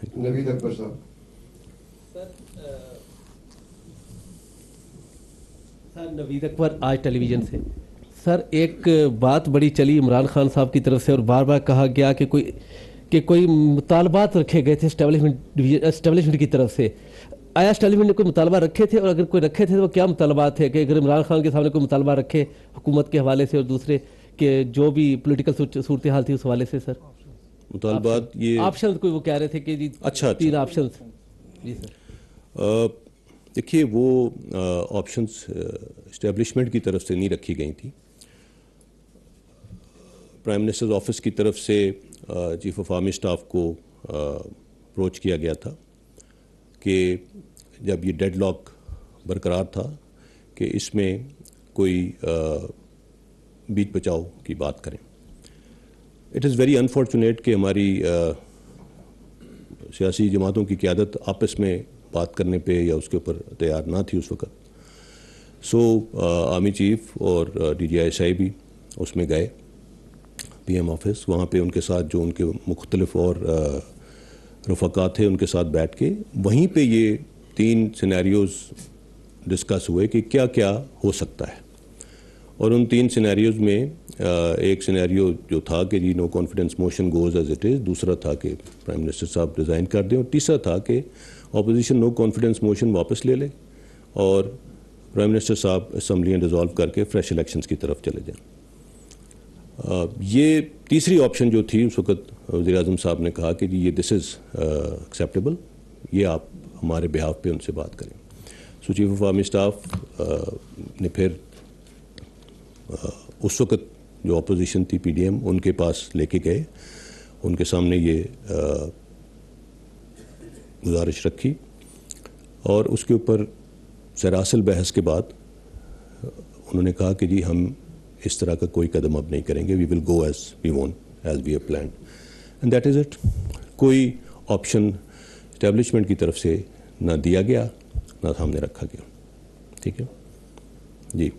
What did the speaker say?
नवीद अकबर साहब। सर नवीद अकबर, आज टेलीविज़न से। सर एक बात बड़ी चली इमरान खान साहब की तरफ से और बार बार कहा गया कि कोई मुतालबात रखे गए थे एस्टेब्लिशमेंट की तरफ से। आया एस्टेब्लिशमेंट ने कोई मुतालबा रखे थे, और अगर कोई रखे थे तो वो क्या मुतालबात थे? कि अगर इमरान खान के सामने कोई मुतालबा रखे हुकूमत के हवाले से और दूसरे के जो भी पोलिटिकल सूरत हाल थी उस हवाले से सर मुतालबात ये ऑप्शन कोई वो कह रहे थे कि जी अच्छा 3 ऑप्शन। जी सर। देखिए वो ऑप्शंस इस्टेब्लिशमेंट की तरफ से नहीं रखी गई थी। प्राइम मिनिस्टर्स ऑफिस की तरफ से चीफ ऑफ आर्मी स्टाफ को अप्रोच किया गया था कि जब ये डेडलॉक बरकरार था कि इसमें कोई बीच बचाव की बात करें। इट इज़ वेरी अनफॉर्चुनेट कि हमारी सियासी जमातों की क़यादत आपस में बात करने पे या उसके ऊपर तैयार ना थी उस वक़्त। सो आर्मी चीफ और DGI भी उसमें गए PM ऑफिस। वहाँ पे उनके साथ जो उनके मुख्तलिफ और रफ़क़ा थे उनके साथ बैठ के वहीं पे ये 3 सिनेरियोज़ डिस्कस हुए कि क्या क्या हो सकता है। और उन 3 सिनेरियोज़ में एक सिनेरियो जो था कि जी no confidence motion goes as it is, दूसरा था कि प्राइम मिनिस्टर साहब रिज़ाइन कर दें, और तीसरा था कि अपोजिशन नो कॉन्फिडेंस मोशन वापस ले ले और प्राइम मिनिस्टर साहब असम्बलियाँ डिज़ोल्व करके फ्रेश इलेक्शंस की तरफ चले जाएँ। ये तीसरी ऑप्शन जो थी उस वक़्त वज़ीर आज़म साहब ने कहा कि जी ये दिस इज़ एक्सेप्टेबल, ये आप हमारे बिहाफ पे उनसे बात करें। सो चीफ ऑफ आर्मी स्टाफ ने फिर उस वक़्त जो अपोजिशन थी PDM उनके पास लेके गए, उनके सामने ये गुजारिश रखी और उसके ऊपर सरासल बहस के बाद उन्होंने कहा कि जी हम इस तरह का कोई कदम अब नहीं करेंगे, we will go as we want, as we have planned, and that is it. कोई ऑप्शन इस्टेब्लिशमेंट की तरफ से ना दिया गया ना सामने रखा गया। ठीक है जी।